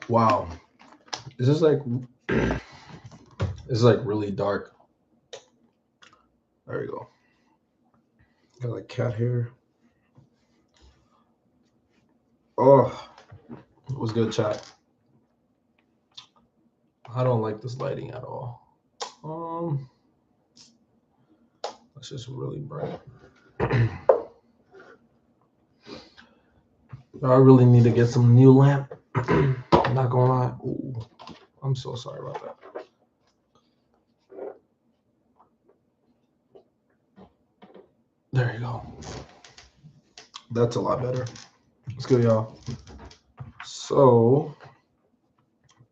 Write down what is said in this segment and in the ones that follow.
Wow, this is like this is like really dark. There you go. Got like cat hair. Oh, it was good chat. I don't like this lighting at all. Um, it's just really bright. I really need to get some new lamp. I'm not gonna lie. Ooh, I'm so sorry about that. There you go. That's a lot better. Let's go, y'all. So,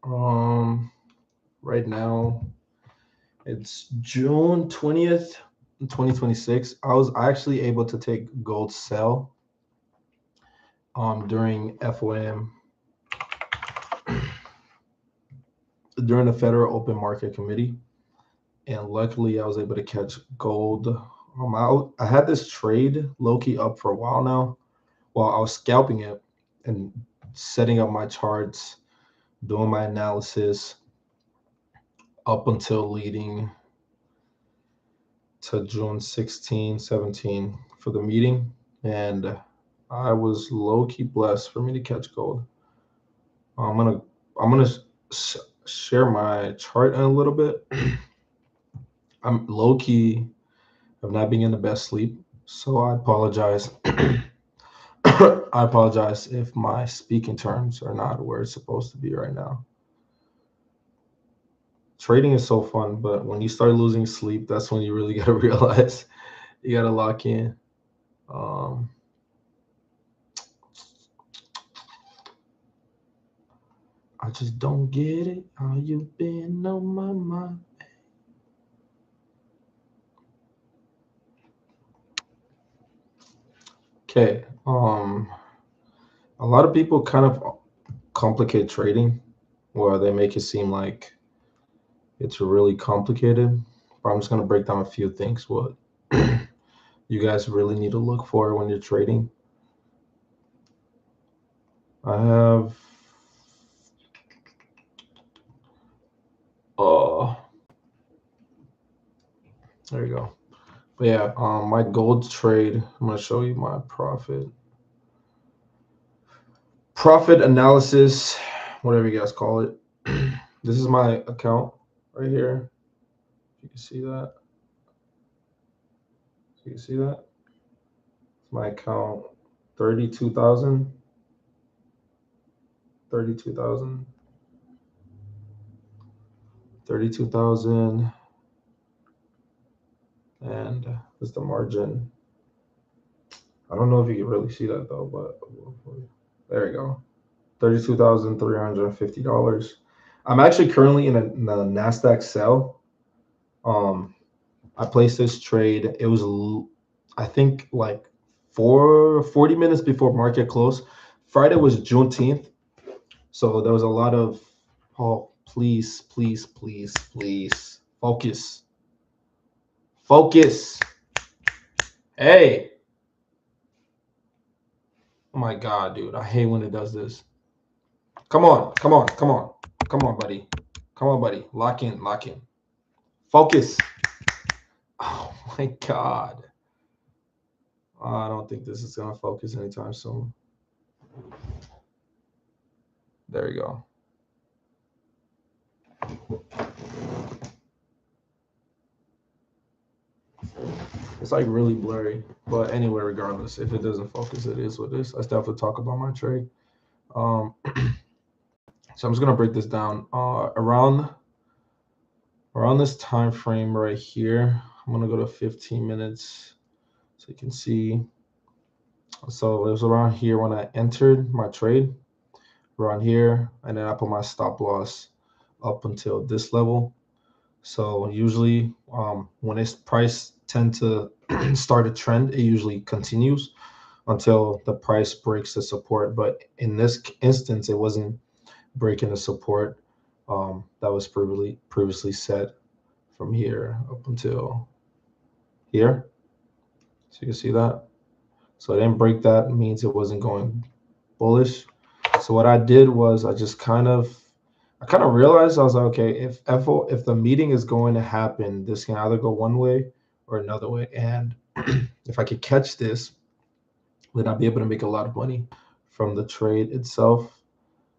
um, right now it's June 20th, 2026. I actually able to take gold sell during FOM during the Federal Open Market Committee, and luckily I was able to catch gold. I had this trade low key up for a while now, while I was scalping it and setting up my charts, doing my analysis up until leading to June 16, 17 for the meeting. And I was low key blessed for me to catch gold. I'm gonna I'm gonna share my chart in a little bit. I'm low key have not been in the best sleep, so I apologize. I apologize if my speaking terms are not where it's supposed to be right now. Trading is so fun, but when you start losing sleep, that's when you really got to realize you got to lock in. Um, I just don't get it. How you been on my mind? Okay. A lot of people kind of complicate trading, where they make it seem like it's really complicated. But I'm just gonna break down a few things what you guys really need to look for when you're trading. I have there you go. But yeah, my gold trade. I'm gonna show you my profit analysis, whatever you guys call it. This is my account right here. You can see that. So you can see that. It's my account, 32,000, 32,000, 32,000, and this is the margin. I don't know if you can really see that though, but there you go. $32,350. I'm actually currently in the NASDAQ sell. Um, I placed this trade. It was, I think, like 40 minutes before market close. Friday was Juneteenth, so there was a lot of, oh, please, please, please, please, focus, focus. Hey, oh my God, dude, I hate when it does this. Come on, come on, come on, come on, buddy, come on, buddy, lock in, lock in, focus. Oh my God. I don't think this is gonna focus anytime soon. There you go. It's like really blurry. But anyway, regardless, if it doesn't focus, it is what it is. I still have to talk about my trade. Um, so I'm just gonna break this down. Around this time frame right here, I'm gonna go to 15 minutes so you can see. So it was around here when I entered my trade, around here, and then I put my stop loss up until this level. So usually, when its price tend to start a trend, it usually continues until the price breaks the support. But in this instance, it wasn't breaking the support that was previously set from here up until here. So you can see that. So it didn't break that, means it wasn't going bullish. So what I did was I kind of realized, I was like, okay, if the meeting is going to happen, this can either go one way or another way. And if I could catch this, then I'd be able to make a lot of money from the trade itself.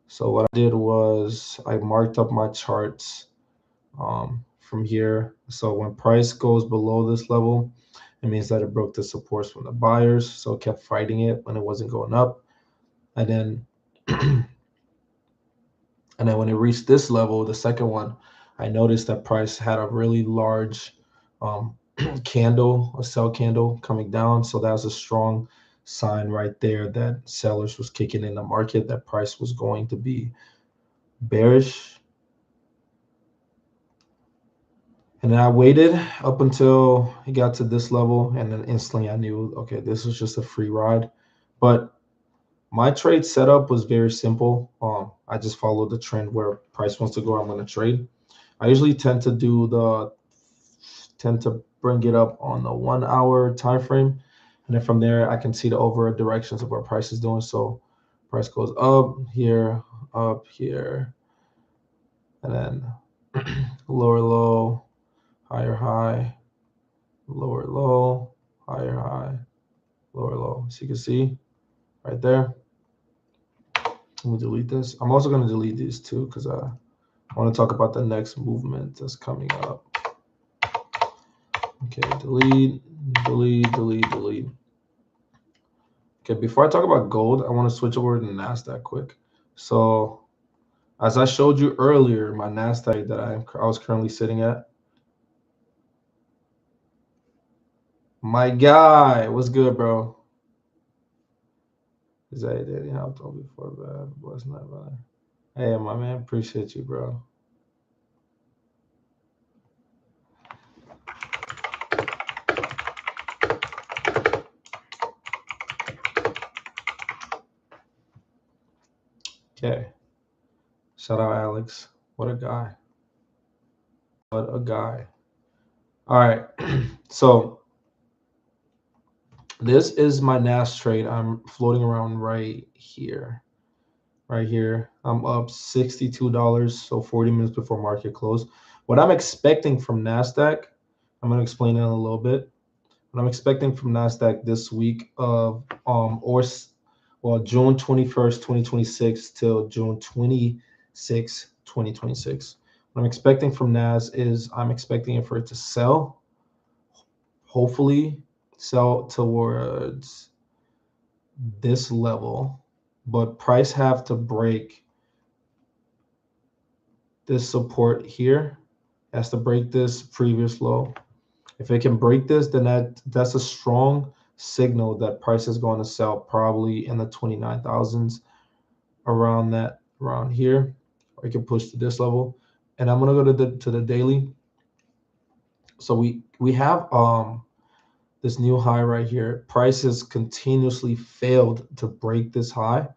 So what I did was I marked up my charts from here. So when price goes below this level, it means that it broke the supports from the buyers. So it kept fighting it when it wasn't going up. And then and then when it reached this level, the second one, I noticed that price had a really large um, candle, a sell candle coming down. So that was a strong sign right there that sellers was kicking in the market, that price was going to be bearish. And then I waited up until it got to this level, and then instantly I knew, okay, this was just a free ride. But my trade setup was very simple. I just followed the trend where price wants to go, I'm going to trade. I usually tend to bring it up on the 1 hour time frame, and then from there I can see the overall directions of what price is doing. So price goes up here, and then lower low, higher high, lower low, higher high, lower low. So you can see right there. Let me delete this. I'm also going to delete these too because I want to talk about the next movement that's coming up. Okay, delete. Okay, before I talk about gold, I want to switch over to NASDAQ quick. So as I showed you earlier, my NASDAQ that I was currently sitting at. My guy, what's good, bro? Is that Daddy helped on before bad? What's not bad? Hey, my man, appreciate you, bro. Okay. Shout out Alex. What a guy. What a guy. All right. So this is my NAS trade. I'm floating around right here. Right here. I'm up $62, so 40 minutes before market close. What I'm expecting from NASDAQ, I'm going to explain it in a little bit. What I'm expecting from NASDAQ this week of June 21st, 2026 till June 26, 2026. What I'm expecting from NAS is I'm expecting it for it to sell, hopefully sell towards this level, but price have to break this support here. It has to break this previous low. If it can break this, then that's a strong signal that price is going to sell probably in the 29,000s, around here, or it can push to this level. And I'm gonna go to the daily. So we have this new high right here. Price has continuously failed to break this high,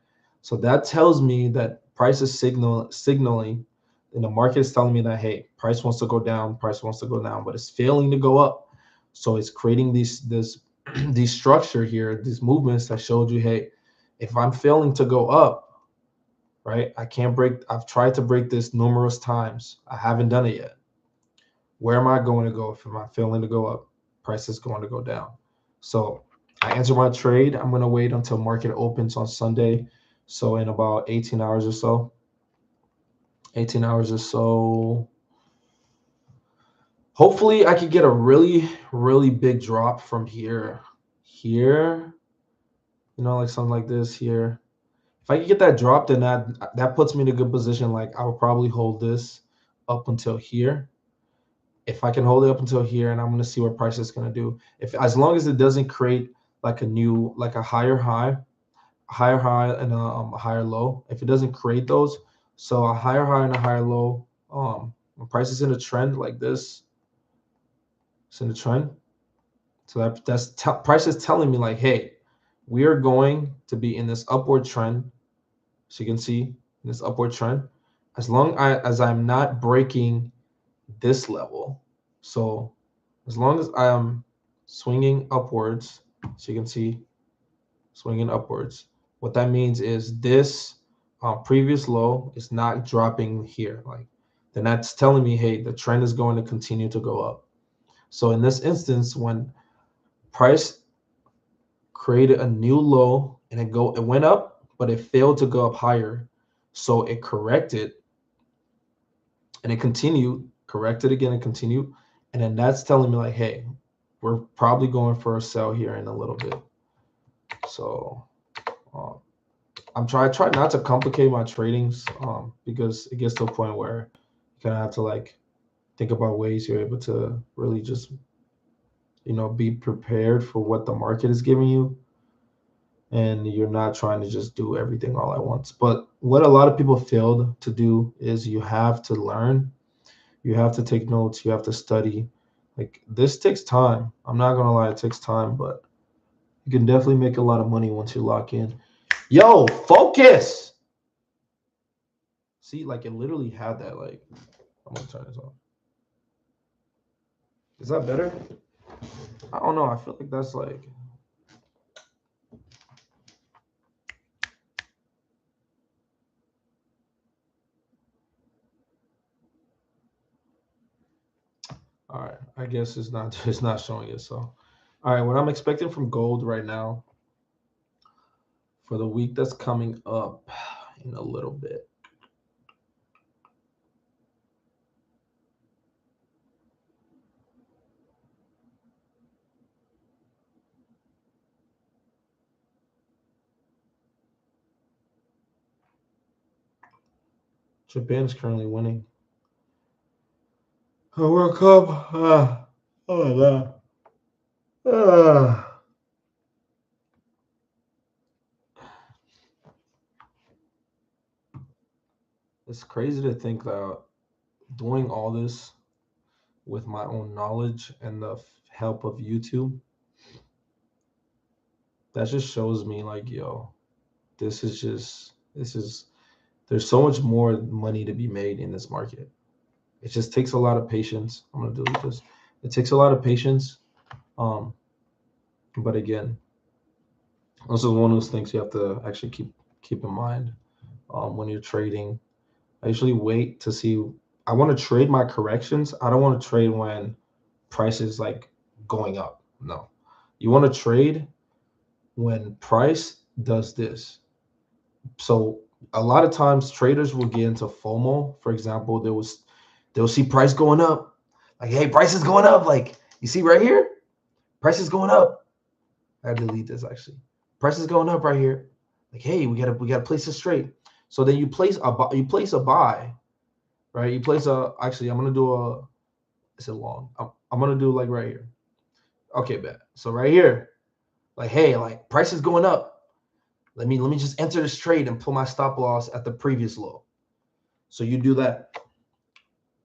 so that tells me that price is signaling, and the market is telling me that, hey, price wants to go down, but it's failing to go up. So it's creating this these structure here, these movements that showed you, hey, if I'm failing to go up, right, I can't break. I've tried to break this numerous times. I haven't done it yet. Where am I going to go if I'm failing to go up? Price is going to go down. So I enter my trade. I'm going to wait until market opens on Sunday. So in about 18 hours or so. 18 hours or so. Hopefully I could get a really, really big drop from here. Here, like something like this here. If I could get that drop, then that puts me in a good position. Like I will probably hold this up until here. If I can hold it up until here, and I'm going to see what price is going to do. As long as it doesn't create like a higher high and a higher low. If it doesn't create those, so a higher high and a higher low, when price is in a trend like this, it's in a trend. So price is telling me like, hey, we are going to be in this upward trend. So you can see this upward trend. As long as I'm not breaking this level, so as long as I am swinging upwards, so you can see swinging upwards, what that means is this previous low is not dropping here, like then that's telling me, hey, the trend is going to continue to go up. So in this instance, when price created a new low and it went up, but it failed to go up higher, so it corrected and it continued, corrected again and continued, and then that's telling me like, hey, we're probably going for a sell here in a little bit. So um, I try not to complicate my tradings because it gets to a point where you kind of have to like think about ways you're able to really just be prepared for what the market is giving you, and you're not trying to just do everything all at once. But what a lot of people failed to do is you have to learn, you have to take notes, you have to study. Like this takes time. I'm not gonna lie, it takes time, but you can definitely make a lot of money once you lock in. Yo, focus. See, like it literally had that. Like, I'm gonna turn this off. Is that better? I don't know. I feel like that's like. All right. I guess it's not. It's not showing it. So, all right. What I'm expecting from gold right now for the week that's coming up in a little bit. Japan is currently winning. Oh, World Cup. Oh my god. Ah. It's crazy to think that doing all this with my own knowledge and the help of YouTube, that just shows me like, yo, this is there's so much more money to be made in this market. It just takes a lot of patience. I'm gonna delete this. It takes a lot of patience. Um, but again, this is one of those things you have to actually keep in mind when you're trading. I usually wait to see. I want to trade my corrections. I don't want to trade when price is like going up. No, you want to trade when price does this. So a lot of times traders will get into FOMO. For example, they'll see price going up, like, hey, price is going up. Like you see right here, price is going up. I gotta delete this actually. Price is going up right here. Like, hey, we gotta place this trade. So then you place a buy, right? You place a actually I'm gonna do a is it long? I'm gonna do like right here. Okay, bet. So right here, like, hey, like price is going up. Let me just enter this trade and pull my stop loss at the previous low. So you do that.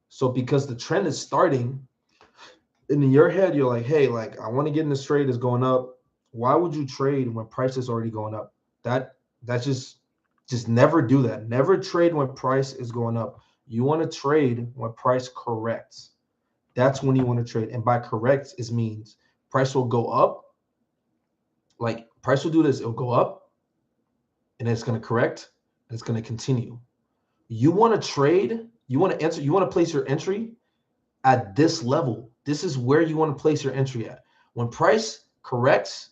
So because the trend is starting, and in your head, you're like, hey, like I want to get in this trade is going up. Why would you trade when price is already going up? That's just never do that. Never trade when price is going up. You want to trade when price corrects. That's when you want to trade. And by corrects, it means price will go up. Like price will do this, it'll go up, and it's going to correct, and it's going to continue. You want to trade, you want to place your entry at this level. This is where you want to place your entry at. When price corrects,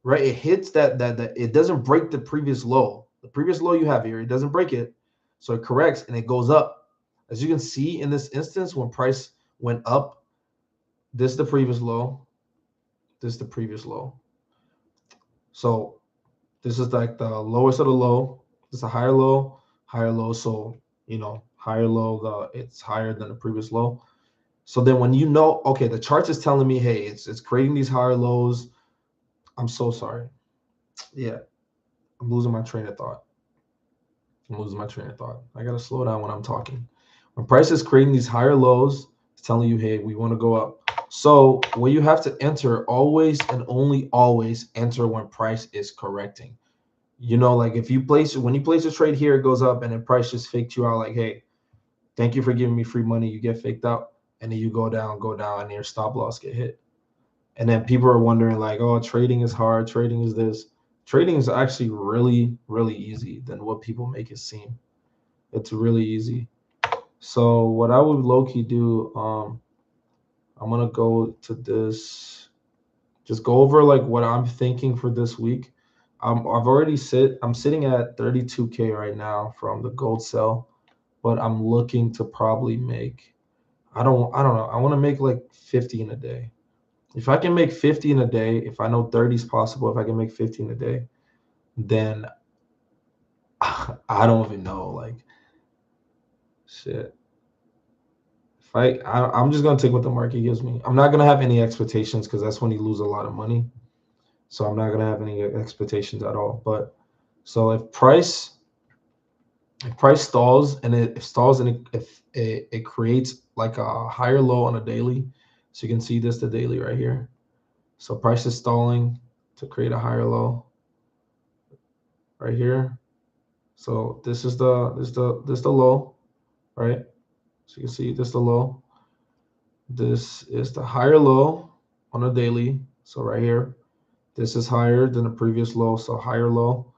right, it hits that it doesn't break the previous low. The previous low you have here, it doesn't break it. So it corrects and it goes up. As you can see in this instance, when price went up, this is the previous low. This is the previous low. So this is like the lowest of the low. This is a higher low, higher low. So, higher low, it's higher than the previous low. So then when you know, okay, the chart is telling me, hey, it's creating these higher lows. I'm so sorry. Yeah, I'm losing my train of thought. I gotta slow down when I'm talking. When price is creating these higher lows, it's telling you, hey, we want to go up. So what you have to enter, always and only always enter when price is correcting. Like when you place a trade here, it goes up and then price just faked you out like, hey, thank you for giving me free money. You get faked out, and then you go down, and your stop loss get hit. And then people are wondering like, oh, trading is hard. Trading is this. Trading is actually really, really easy than what people make it seem. It's really easy. So what I would low-key do, I'm gonna go to this, just go over like what I'm thinking for this week. I'm sitting at 32K right now from the gold sell, but I'm looking to probably make, I don't know. I want to make like 50 in a day. If I can make 50 in a day, if I know 30 is possible, if I can make 50 in a day, then I don't even know. Like shit. If I'm just gonna take what the market gives me. I'm not gonna have any expectations because that's when you lose a lot of money. So I'm not gonna have any expectations at all. But so if price stalls and it stalls and it creates like a higher low on a daily, so you can see this the daily right here. So price is stalling to create a higher low right here. So this is the low, right? So you can see this is the low. This is the higher low on a daily. So right here, this is higher than the previous low. So higher low.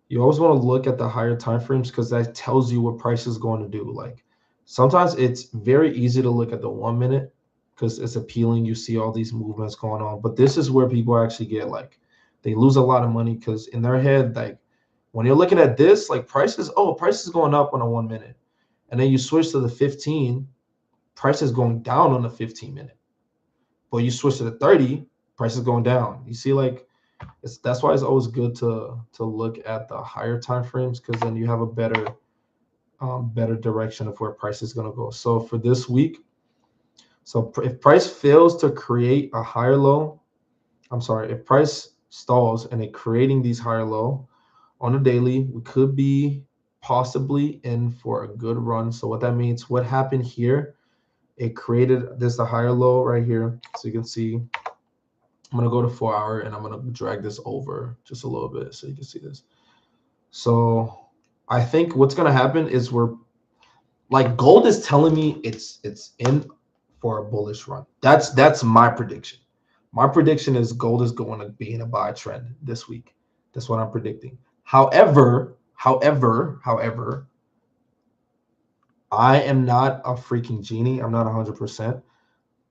You always want to look at the higher time frames because that tells you what price is going to do. Like sometimes it's very easy to look at the 1 minute because it's appealing. You see all these movements going on, but this is where people actually get like they lose a lot of money because in their head, like when you're looking at this, like price is going up on a 1 minute, and then you switch to the 15, price is going down on the 15 minute. But you switch to the 30, price is going down. You see, like that's why it's always good to look at the higher time frames because then you have a better direction of where price is going to go. So for this week, so if price fails to create a higher low, I'm sorry, if price stalls and it creating these higher low on a daily, we could be possibly in for a good run. So what that means, what happened here, it created this the higher low right here. So you can see I'm gonna go to 4 hour and I'm gonna drag this over just a little bit so you can see this. So I think what's gonna happen is we're like gold is telling me it's in for a bullish run. That's my prediction. My prediction is gold is going to be in a buy trend this week. That's what I'm predicting. However, I am not a freaking genie. I'm not 100%,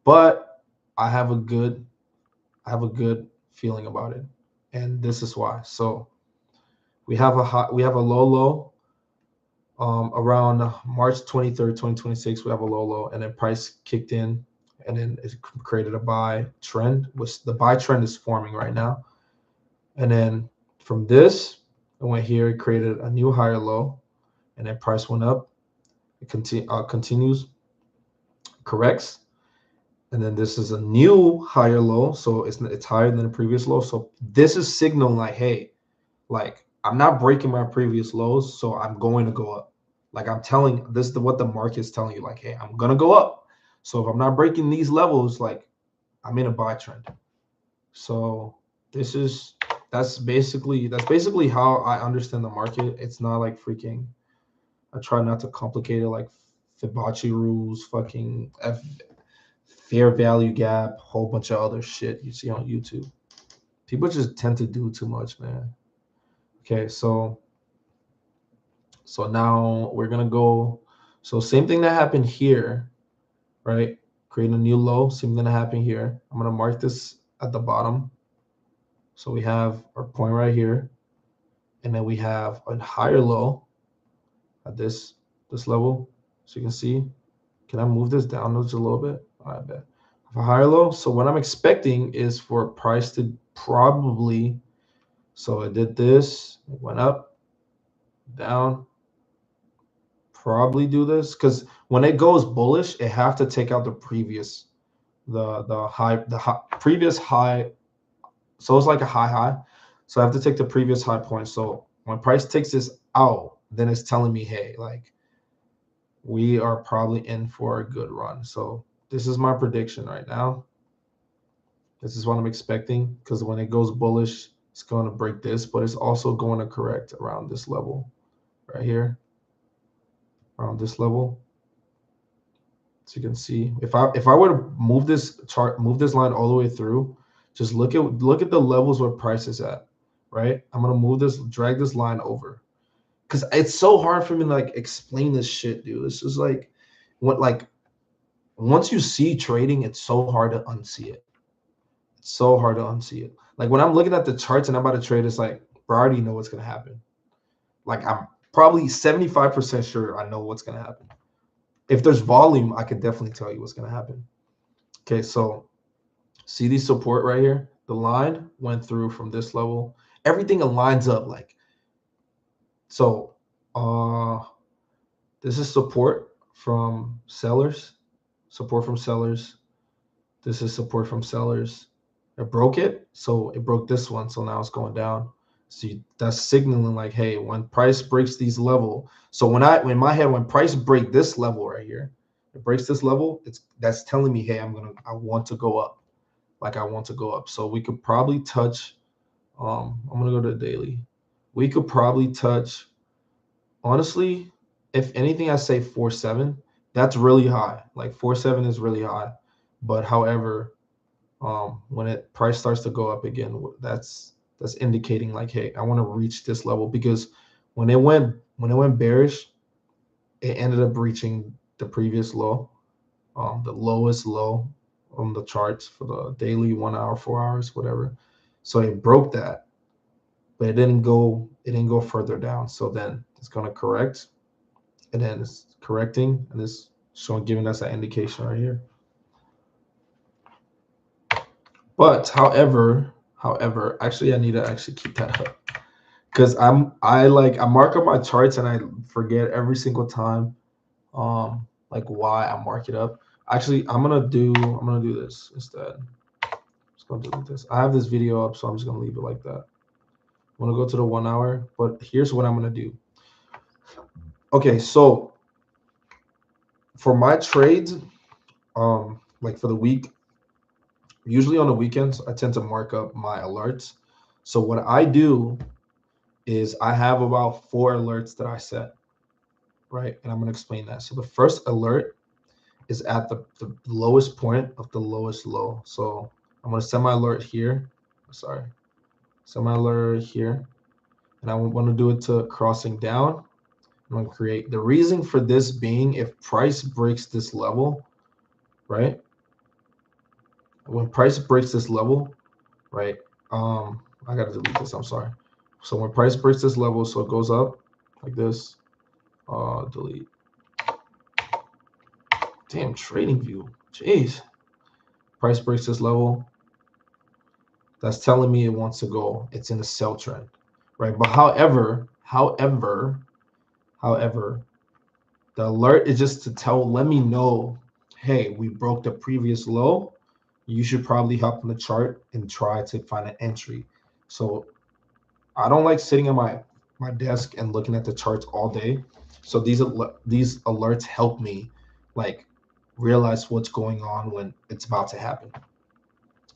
but I have a good feeling about it, and this is why. So we have a low around March 23rd, 2026. We have a low, and then price kicked in, and then it created a buy trend, which the buy trend is forming right now. And then from this, it went here, it created a new higher low, and then price went up. It continues, corrects, and then this is a new higher low, so it's higher than the previous low. So this is signaling like, hey, like I'm not breaking my previous lows, so I'm going to go up. Like I'm telling this is what the market's telling you, like, hey, I'm gonna go up. So if I'm not breaking these levels, like I'm in a buy trend. So that's basically how I understand the market. It's not like freaking, I try not to complicate it like Fibonacci rules, fucking fair value gap, whole bunch of other shit you see on YouTube. People just tend to do too much, man. Okay, so now we're gonna go. So same thing that happened here, right? Create a new low. Same thing that happened here. I'm gonna mark this at the bottom. So we have our point right here, and then we have a higher low at this level. So you can see. Can I move this down just a little bit? I bet. A higher low. So what I'm expecting is for price to probably. So it did this. It went up, down. Probably do this because when it goes bullish, it have to take out the previous, the previous high. So it's like a high. So I have to take the previous high point. So when price takes this out, then it's telling me, hey, like we are probably in for a good run. So this is my prediction right now. This is what I'm expecting because when it goes bullish, it's going to break this, but it's also going to correct around this level right here, around this level. So you can see if I were to move this chart, move this line all the way through, just look at the levels where price is at. right? I'm gonna move this, drag this line over, because it's so hard for me to like explain this shit, dude. It's just like what like once you see trading, it's so hard to unsee it. It's so hard to unsee it. Like when I'm looking at the charts and I'm about to trade, it's like, bro, I already know what's gonna happen. Like I'm probably 75% sure I know what's gonna happen. If there's volume, I could definitely tell you what's gonna happen. Okay, so see the support right here? The line went through from this level. Everything aligns up like so. This is support from sellers. Support from sellers. This is support from sellers. It broke it, so it broke this one. So now it's going down. So that's signaling like, hey, when price breaks these level. So in my head, when price break this level right here, it breaks this level. That's telling me, hey, I want to go up. Like I want to go up. So we could probably touch. I'm gonna go to the daily. We could probably touch. Honestly, if anything, I say 4.7. That's really high. Like 4.7 is really high. But however, when it price starts to go up again, that's indicating like, hey, I want to reach this level, because when it went bearish, it ended up reaching the previous low, the lowest low on the charts for the daily 1 hour, 4 hours, whatever. So it broke that, but it didn't go further down. So then it's gonna correct, and then it's correcting, and it's showing, giving us that indication right here. But however, actually, I need to actually keep that up, because I mark up my charts and I forget every single time, like why I mark it up. Actually, I'm gonna do this instead. I'm just gonna delete this. I have this video up, so I'm just gonna leave it like that. I'm gonna go to the 1 hour, but here's what I'm gonna do. Okay, so for my trades, like for the week, usually on the weekends, I tend to mark up my alerts. So what I do is I have about 4 alerts that I set, right? And I'm going to explain that. So the first alert is at the lowest point of the lowest low. So I'm going to set my alert here. Sorry. Set my alert here. And I want to do it to crossing down. I'm going to create the reason for this being, if price breaks this level, right? When price breaks this level, right? I got to delete this. I'm sorry. So when price breaks this level, so it goes up like this, delete. Damn, trading view. Jeez. Price breaks this level. That's telling me it wants to go. It's in a sell trend, right? But however, the alert is just to let me know, hey, we broke the previous low. You should probably hop on the chart and try to find an entry. So I don't like sitting at my desk and looking at the charts all day. So these alerts help me like realize what's going on when it's about to happen.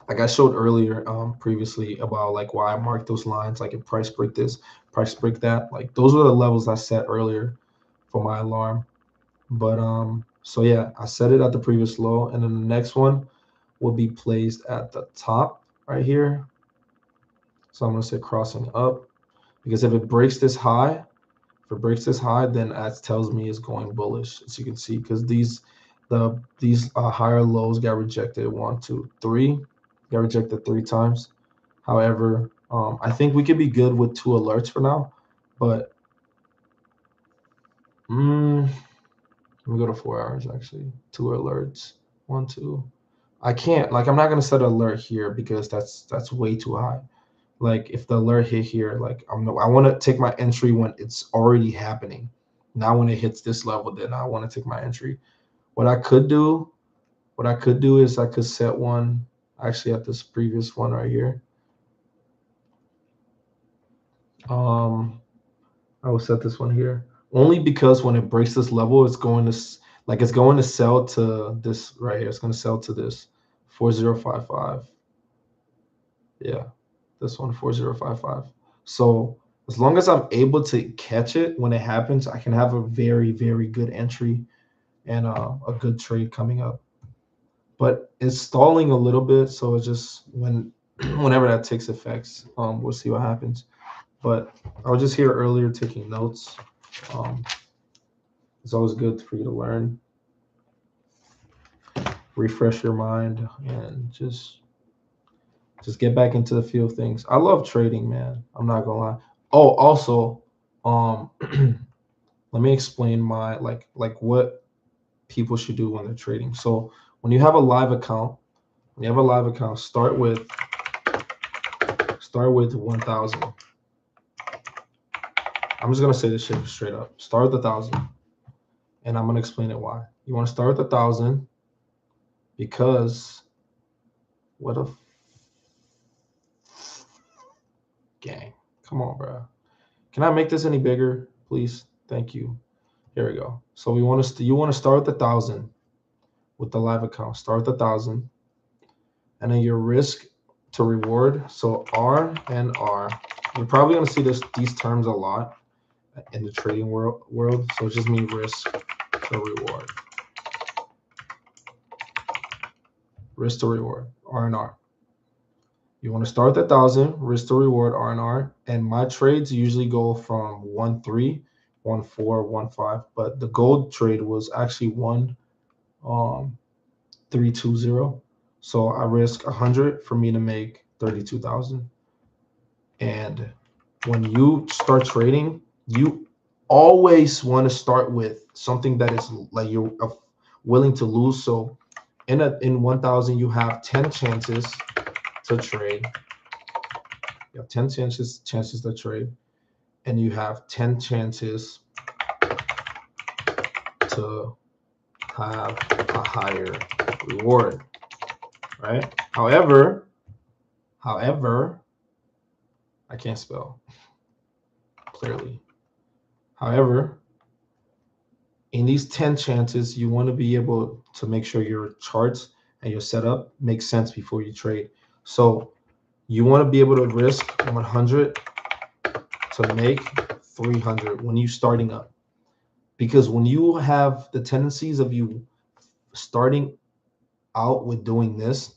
Like I showed earlier, previously, about like why I marked those lines, like if price break this, price break that. Like those were the levels I set earlier for my alarm. But so yeah, I set it at the previous low, and then the next one will be placed at the top right here. So I'm gonna say crossing up, because if it breaks this high, then that tells me it's going bullish, as you can see, because these higher lows got rejected 1, 2, 3, got rejected 3 times. However, I think we could be good with 2 alerts for now, but let me go to 4 hours actually. 2 alerts, 1, 2. I can't, like, I'm not gonna set an alert here because that's way too high. Like if the alert hit here, like I want to take my entry when it's already happening. Now when it hits this level, then I want to take my entry. What I could do is I could set one actually at this previous one right here. I will set this one here only because when it breaks this level, it's going to sell to this right here. It's going to sell to this 4055. Yeah, this one 4055. So as long as I'm able to catch it when it happens, I can have a very, very good entry and a good trade coming up. But it's stalling a little bit, so it's just when whenever that takes effects, we'll see what happens. But I was just here earlier taking notes. Um, it's always good for you to learn, refresh your mind, and just get back into the feel of things. I love trading, man. I'm not gonna lie. Oh, also, um, let me explain my what people should do when they're trading. So when you have a live account, start with 1,000. I'm just gonna say this shit straight up. Start with 1,000, and I'm gonna explain it why. You want to start with 1,000 because what a gang. Come on, bro. Can I make this any bigger, please? Thank you. Here we go. So you want to start with 1,000 with the live account. Start with 1,000, and then your risk to reward. So R and R. You're probably gonna see these terms a lot in the trading world. So it's just me risk to reward. Risk to reward, R and R. You want to start with 1,000, risk to reward, R and R. And my trades usually go from 1.3, 1.4, 1.5. But the gold trade was actually 1.320. So I risk 100 for me to make 32,000. And when you start trading, you always want to start with something that is like you're willing to lose. So in 1,000, you have 10 chances to trade. You have 10 chances to trade, and you have 10 chances to have a higher reward, right? However, I can't spell clearly. However, in these 10 chances, you want to be able to make sure your charts and your setup make sense before you trade. So you want to be able to risk 100 to make 300 when you're starting up. Because when you have the tendencies of you starting out with doing this,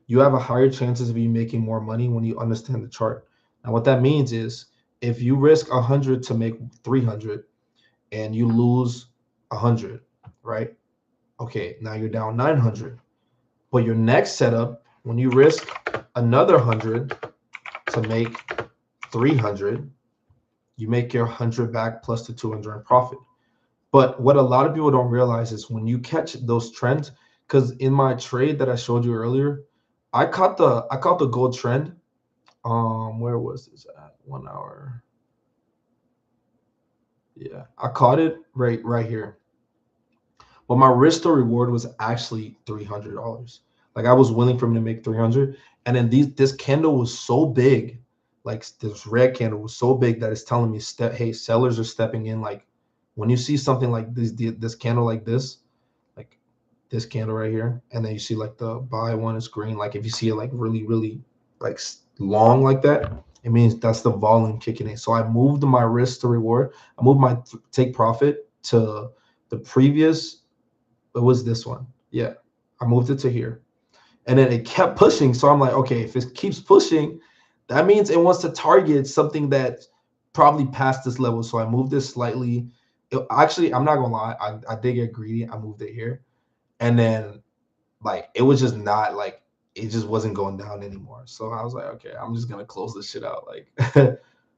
you have a higher chances of you making more money when you understand the chart. Now, what that means is if you risk 100 to make 300 and you lose 100, right? Okay, now you're down 900. But your next setup, when you risk another 100 to make 300, you make your 100 back plus the 200 in profit. But what a lot of people don't realize is when you catch those trends, because in my trade that I showed you earlier, I caught the gold trend. Where was this at? 1 hour. Yeah, I caught it right here. But my risk to reward was actually $300. Like I was willing for me to make 300, and then this candle was so big, like this red candle was so big that it's telling me hey, sellers are stepping in. Like when you see something like this candle like this candle right here, and then you see like the buy one is green. Like if you see it like really like long like that, it means that's the volume kicking in. So I moved my risk to reward. I moved my take profit to the previous. It was this one. Yeah, I moved it to here, and then it kept pushing. So I'm like, okay, if it keeps pushing, that means it wants to target something that probably past this level. So I moved this slightly. Actually, I'm not gonna lie, I did get greedy. I moved it here, and then like it was just not like it just wasn't going down anymore. So I was like, okay, I'm just gonna close this shit out. Like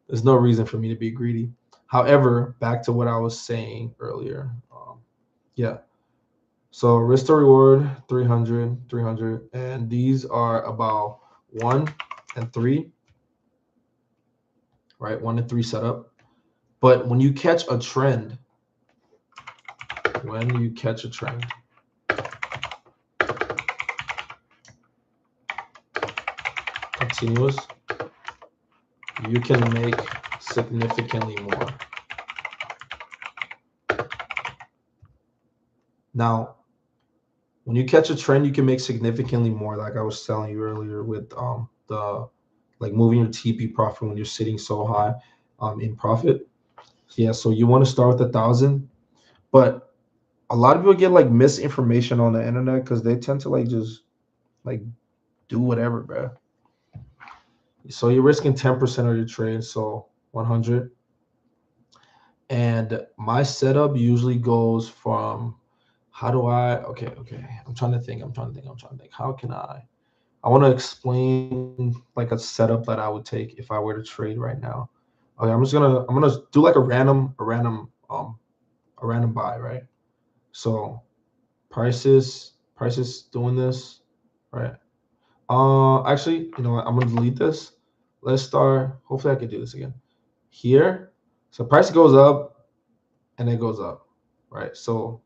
there's no reason for me to be greedy. However, back to what I was saying earlier. Yeah. So risk to reward 300, 300, and these are about 1 and 3, right? 1 and 3 setup. But when you catch a trend, continuous, you can make significantly more. Now, when you catch a trend, you can make significantly more, like I was telling you earlier with the like moving your TP profit when you're sitting so high in profit. Yeah, so you want to start with 1,000, but a lot of people get like misinformation on the internet because they tend to like just like do whatever, bro. So you're risking 10% of your trade, so 100. And my setup usually goes from how do I okay. I'm trying to think. How can I want to explain like a setup that I would take if I were to trade right now. Okay, I'm gonna do like a random buy, right? So prices doing this, right? Actually, you know what? I'm gonna delete this. Let's start. Hopefully, I can do this again. Here, so price goes up and it goes up, right? So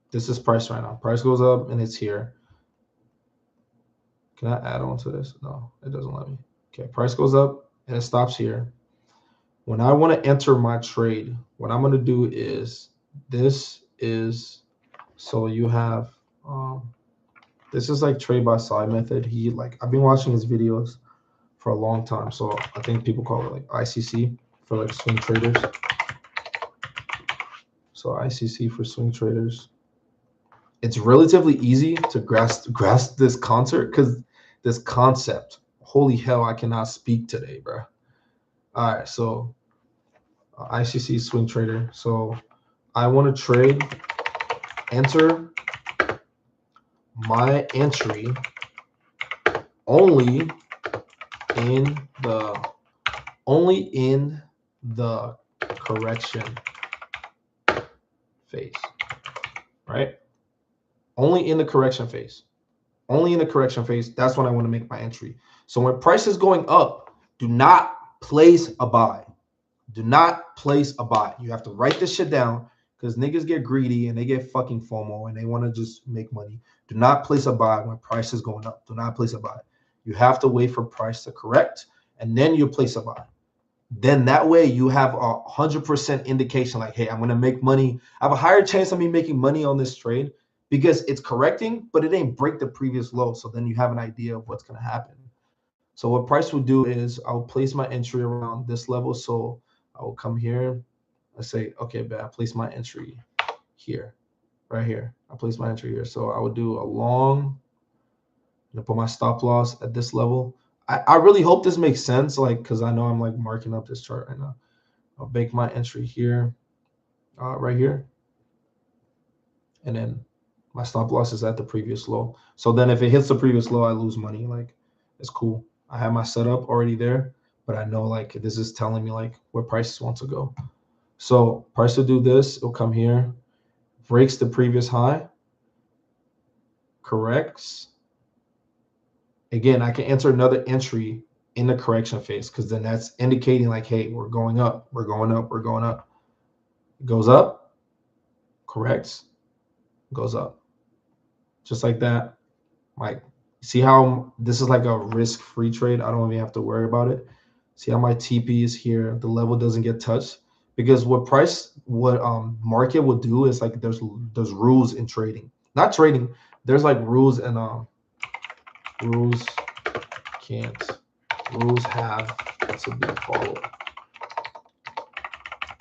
this is price right now. Price goes up and it's here. Can I add on to this? No, it doesn't let me. Okay, price goes up and it stops here. When I want to enter my trade, what I'm gonna do is this is so you have this is like trade by side method. He like I've been watching his videos for a long time. So I think people call it like ICC for like swing traders. So ICC for swing traders. It's relatively easy to grasp this concept. Holy hell, I cannot speak today, bro. All right, so ICC swing trader. So I want to trade. Enter my entry only in the correction phase, right? Only in the correction phase. Only in the correction phase. That's when I want to make my entry. So when price is going up, do not place a buy. Do not place a buy. You have to write this shit down because niggas get greedy and they get fucking FOMO and they want to just make money. Do not place a buy when price is going up. Do not place a buy. You have to wait for price to correct and then you place a buy. Then that way you have 100% indication like, hey, I'm going to make money. I have a higher chance of me making money on this trade because it's correcting, but it ain't break the previous low. So then you have an idea of what's going to happen. So what price will do is I'll place my entry around this level. So I will come here. I say, okay, but I place my entry here, right here. I place my entry here. So I would do a long, put my stop loss at this level. I really hope this makes sense, like, because I know I'm like marking up this chart right now. I'll make my entry here, right here. And then my stop loss is at the previous low. So then if it hits the previous low, I lose money. Like, it's cool. I have my setup already there, but I know like this is telling me like where prices want to go. So price will do this. It'll come here, breaks the previous high, corrects. Again, I can enter another entry in the correction phase because then that's indicating like, hey, we're going up, we're going up, we're going up. It goes up, corrects, goes up. Just like that. Like, see how this is like a risk-free trade? I don't even have to worry about it. See how my TP is here. The level doesn't get touched. Because what market will do is like there's rules in trading. Not trading. There's like rules and rules have to be followed.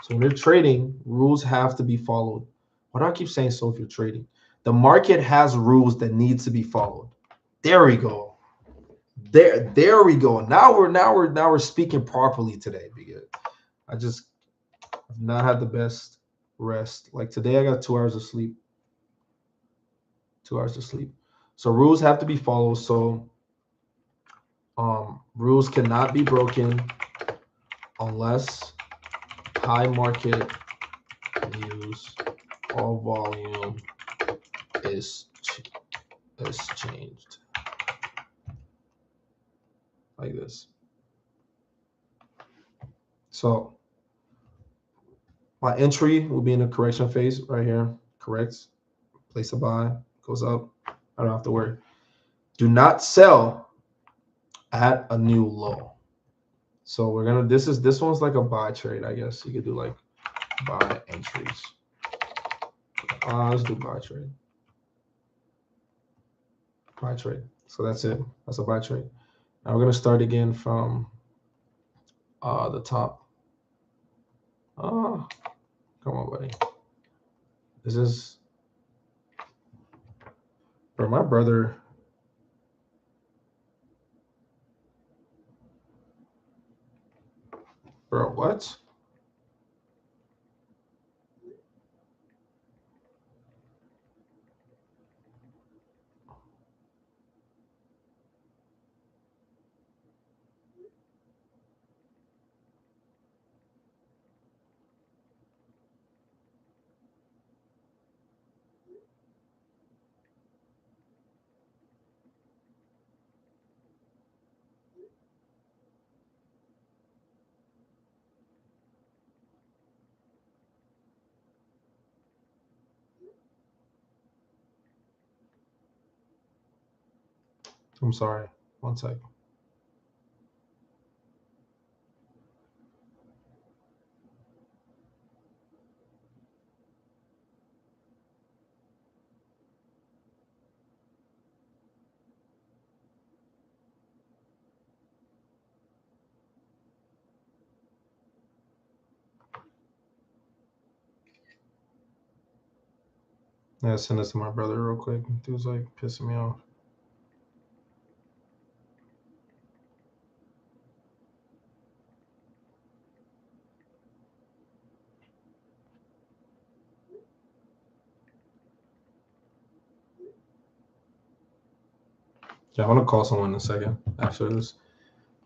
So when you're trading, rules have to be followed. Why do I keep saying so if you're trading? The market has rules that need to be followed. There we go. There we go. Now we're speaking properly today because I just have not had the best rest. Like today I got 2 hours of sleep. 2 hours of sleep. So rules have to be followed. So rules cannot be broken unless high market news or volume is changed. Like this. So my entry will be in the correction phase right here. Corrects. Place a buy. Goes up. I don't have to worry. Do not sell at a new low. So we're gonna. This one's like a buy trade, I guess. You could do like buy entries. Let's do buy trade. Buy trade. So that's it. That's a buy trade. Now we're gonna start again from the top. Oh, come on, buddy. This is for my brother. Bro, what? I'm sorry. 1 second. Yeah, send this to my brother real quick. Dude's like pissing me off. Yeah, I'm gonna call someone in a second after this.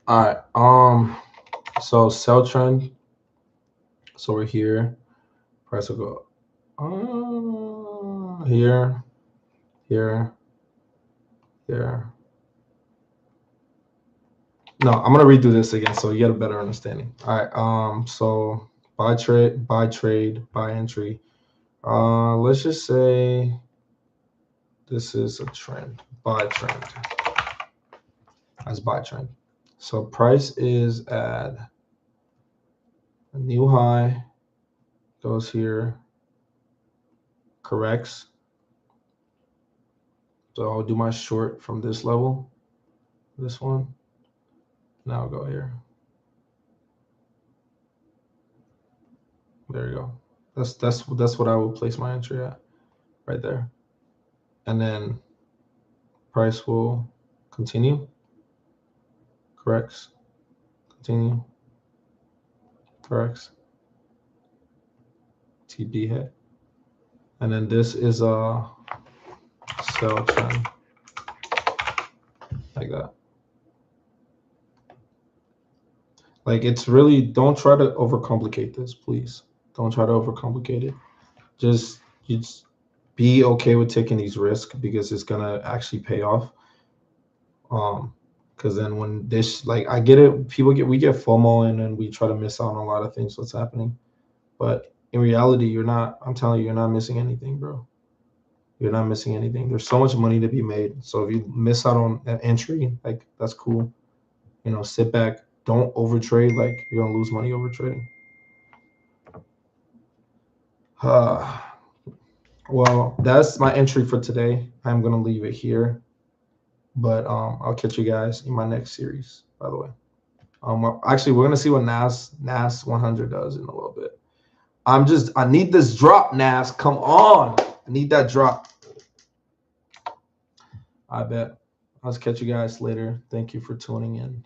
All right. So sell trend. So we're here. Price will go here, here, here. No, I'm gonna redo this again so you get a better understanding. All right. So buy trade, buy entry. Let's just say this is a trend. Buy trend. That's buy trend. So price is at a new high, goes here, corrects. So I'll do my short from this level, this one. Now I'll go here. There you go. That's what I will place my entry at, right there. And then price will continue, corrects, continue, corrects, TP hit. And then this is a sell trend, like that. Like it's really, don't try to overcomplicate this, please. Don't try to overcomplicate it. Just be okay with taking these risks because it's gonna actually pay off. Because then when this, like, I get it, we get FOMO and then we try to miss out on a lot of things what's happening. But in reality, you're not. I'm telling you, you're not missing anything, bro. You're not missing anything. There's so much money to be made. So if you miss out on an entry, like that's cool. You know, sit back. Don't overtrade. Like you're gonna lose money over trading. Well, that's my entry for today. I'm gonna leave it here, but I'll catch you guys in my next series. By the way, actually, we're gonna see what NAS 100 does in a little bit. I need this drop, NAS. Come on, I need that drop. I bet. I'll catch you guys later. Thank you for tuning in.